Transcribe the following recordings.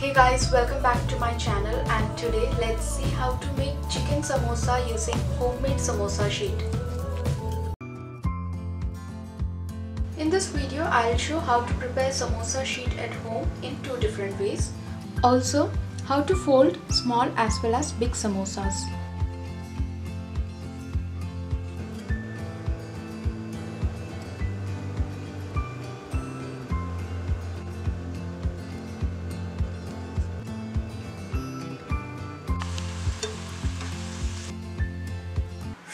Hey guys, welcome back to my channel, and today let's see how to make chicken samosa using homemade samosa sheet. In this video, I'll show how to prepare samosa sheet at home in two different ways. Also, how to fold small as well as big samosas.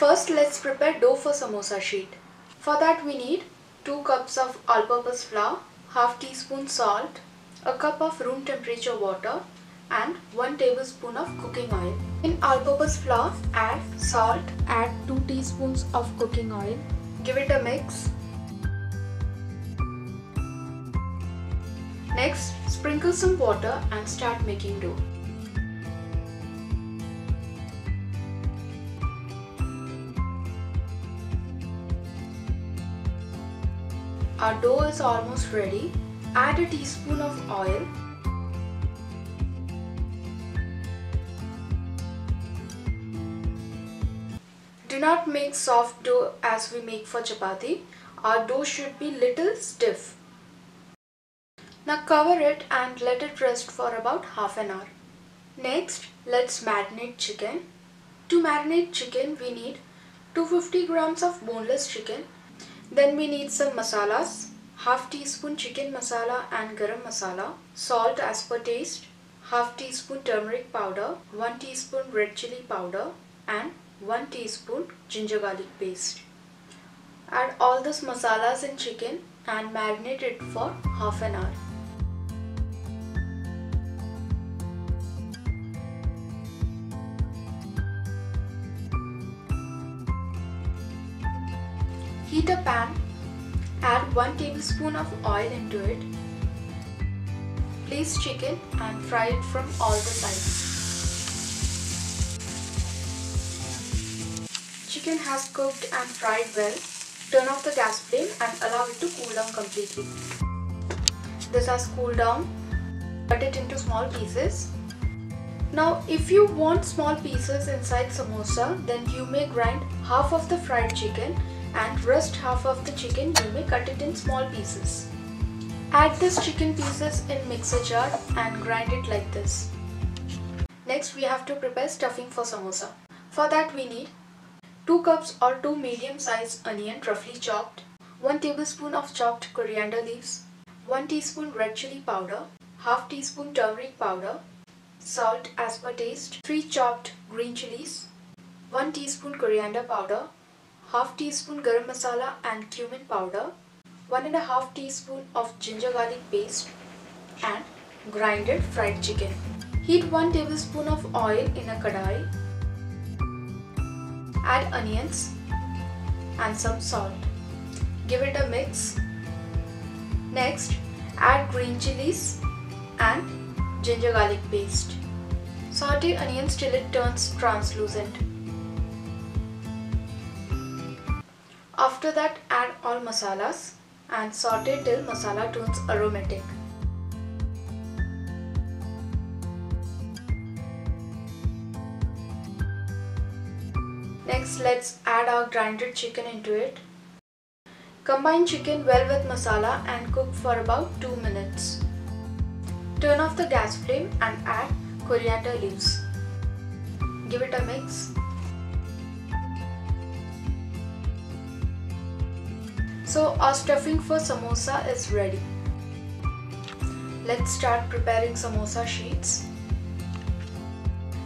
First, let's prepare dough for samosa sheet. For that we need 2 cups of all-purpose flour, half teaspoon salt, a cup of room temperature water and 1 tablespoon of cooking oil. In all-purpose flour, add salt, add 2 teaspoons of cooking oil. Give it a mix. Next, sprinkle some water and start making dough. Our dough is almost ready. Add a teaspoon of oil. Do not make soft dough as we make for chapati. Our dough should be little stiff. Now cover it and let it rest for about half an hour. Next, let's marinate chicken. To marinate chicken, we need 250 grams of boneless chicken. Then we need some masalas, half teaspoon chicken masala and garam masala, salt as per taste, half teaspoon turmeric powder, 1 teaspoon red chilli powder and 1 teaspoon ginger garlic paste. Add all these masalas in chicken and marinate it for half an hour. Heat a pan, add 1 tablespoon of oil into it. Place chicken and fry it from all the sides. Chicken has cooked and fried well. Turn off the gas flame and allow it to cool down completely. This has cooled down. Cut it into small pieces. Now if you want small pieces inside samosa, then you may grind half of the fried chicken and rest half of the chicken you may cut it in small pieces. Add this chicken pieces in mixer jar and grind it like this. Next we have to prepare stuffing for samosa. For that we need 2 cups or 2 medium sized onion roughly chopped, 1 tablespoon of chopped coriander leaves, 1 teaspoon red chilli powder, half teaspoon turmeric powder, salt as per taste, 3 chopped green chillies, 1 teaspoon coriander powder, half teaspoon garam masala and cumin powder, 1.5 teaspoon of ginger garlic paste and grinded fried chicken. Heat 1 tablespoon of oil in a kadai. Add onions and some salt. Give it a mix. Next, add green chillies and ginger garlic paste. Saute onions till it turns translucent. After that, add all masalas and saute till masala turns aromatic. Next, let's add our grinded chicken into it. Combine chicken well with masala and cook for about 2 minutes. Turn off the gas flame and add coriander leaves. Give it a mix. So our stuffing for samosa is ready. Let's start preparing samosa sheets.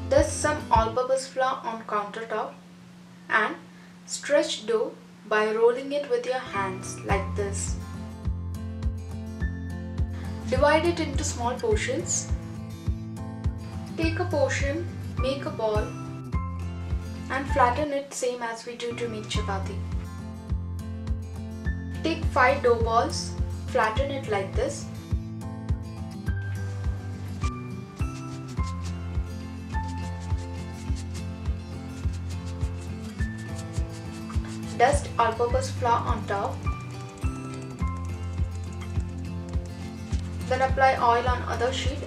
Dust some all-purpose flour on countertop and stretch dough by rolling it with your hands like this. Divide it into small portions. Take a portion, make a ball and flatten it same as we do to make chapati. Take 5 dough balls, flatten it like this. Dust all-purpose flour on top. Then apply oil on other sheet.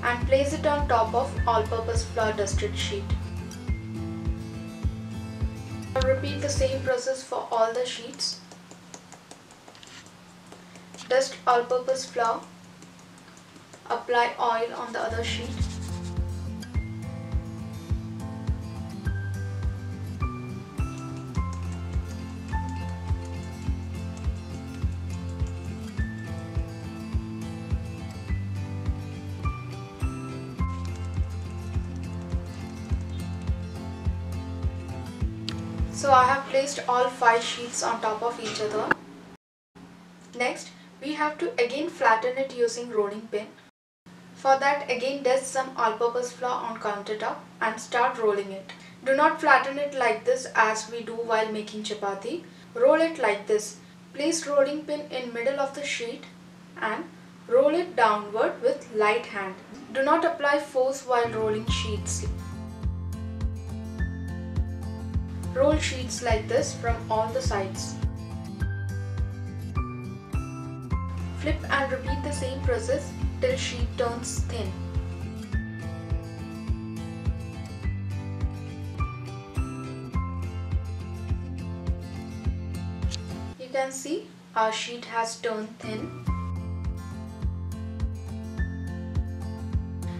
and place it on top of all-purpose flour dusted sheet. Now repeat the same process for all the sheets. Dust all-purpose flour, apply oil on the other sheet. So I have placed all 5 sheets on top of each other. Next, we have to again flatten it using rolling pin. For that, again dust some all-purpose flour on countertop and start rolling it. Do not flatten it like this as we do while making chapati. Roll it like this. Place rolling pin in middle of the sheet and roll it downward with light hand. Do not apply force while rolling sheets. Roll sheets like this from all the sides. Flip and repeat the same process till sheet turns thin. You can see our sheet has turned thin.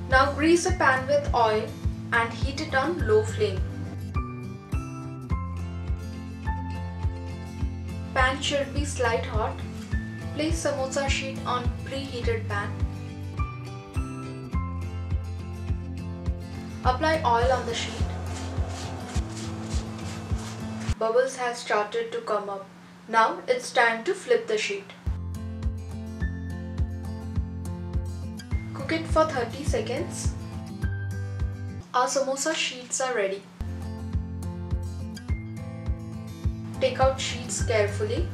Now grease a pan with oil and heat it on low flame. Pan should be slight hot. Place samosa sheet on preheated pan. Apply oil on the sheet. Bubbles have started to come up. Now it's time to flip the sheet. Cook it for 30 seconds. Our samosa sheets are ready. Take out sheets carefully.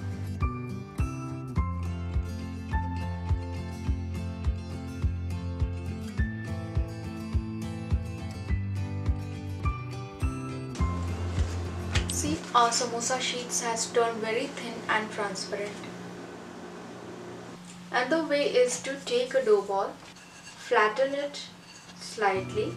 See, our samosa sheets has turned very thin and transparent. And the way is to take a dough ball, flatten it slightly.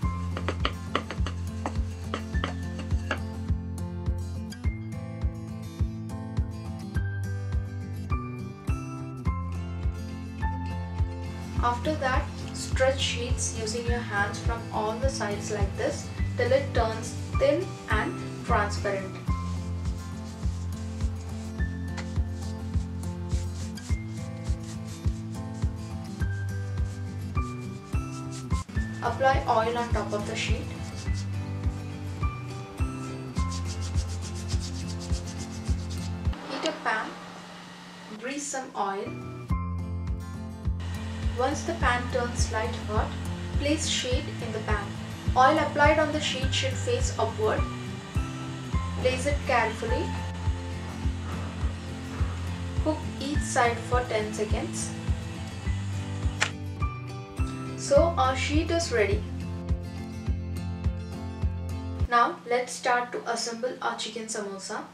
After that, stretch sheets using your hands from all the sides like this till it turns thin and transparent. Apply oil on top of the sheet. Heat a pan, grease some oil. Once the pan turns slight hot, place sheet in the pan. Oil applied on the sheet should face upward. Place it carefully. Cook each side for 10 seconds. So our sheet is ready. Now let's start to assemble our chicken samosa.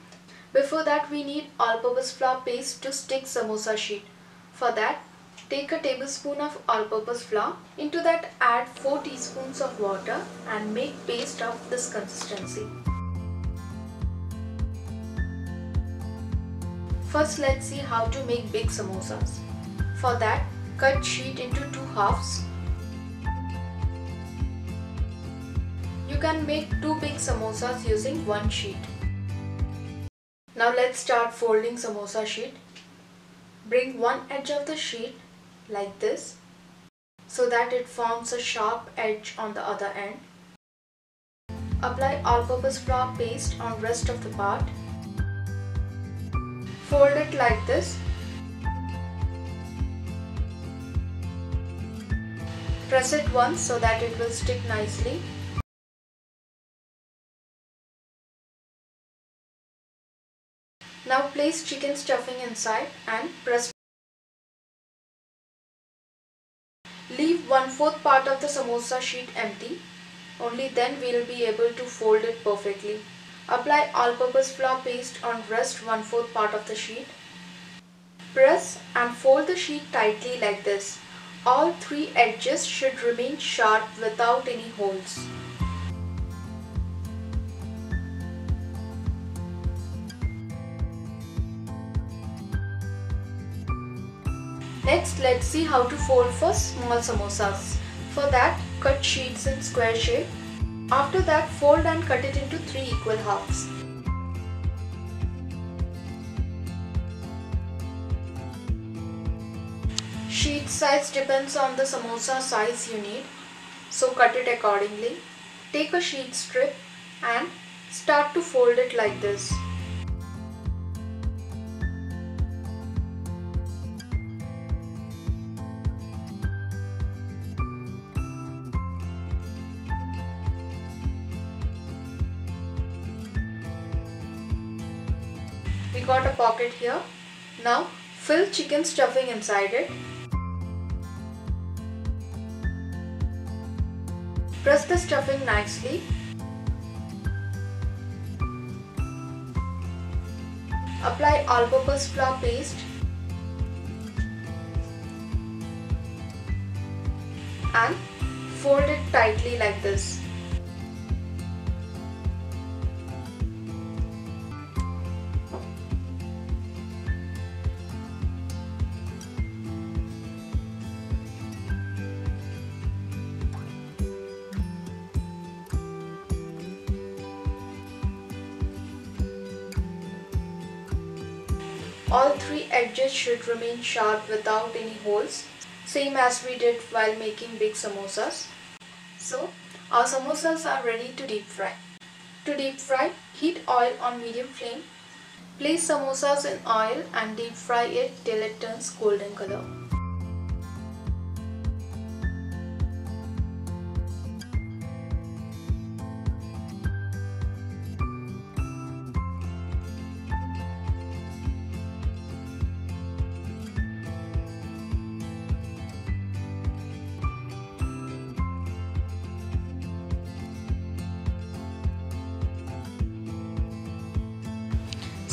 Before that, we need all-purpose flour paste to stick samosa sheet. For that, take a tablespoon of all-purpose flour. Into that, add 4 teaspoons of water and make paste of this consistency. First, let's see how to make big samosas. For that, cut sheet into 2 halves. You can make 2 big samosas using 1 sheet. Now let's start folding samosa sheet. Bring one edge of the sheet like this so that it forms a sharp edge on the other end. Apply all-purpose flour paste on rest of the part. Fold it like this. Press it once so that it will stick nicely. Now place chicken stuffing inside and press. Leave 1/4 part of the samosa sheet empty. Only then we will be able to fold it perfectly. Apply all-purpose flour paste on rest 1/4 part of the sheet. Press and fold the sheet tightly like this. All three edges should remain sharp without any holes. Next, let's see how to fold for small samosas. For that, cut sheets in square shape. After that, fold and cut it into 3 equal halves. Sheet size depends on the samosa size you need, so cut it accordingly. Take a sheet strip and start to fold it like this. We got a pocket here. Now fill chicken stuffing inside it. Press the stuffing nicely. Apply all-purpose flour paste and fold it tightly like this. All three edges should remain sharp without any holes, same as we did while making big samosas. So, our samosas are ready to deep fry. To deep fry, heat oil on medium flame. Place samosas in oil and deep fry it till it turns golden color.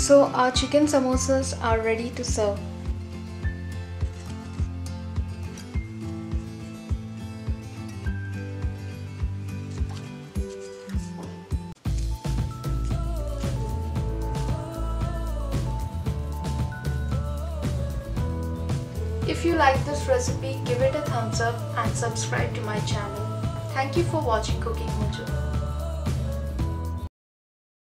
So our chicken samosas are ready to serve. If you like this recipe, give it a thumbs up and subscribe to my channel. Thank you for watching Cooking Mojo.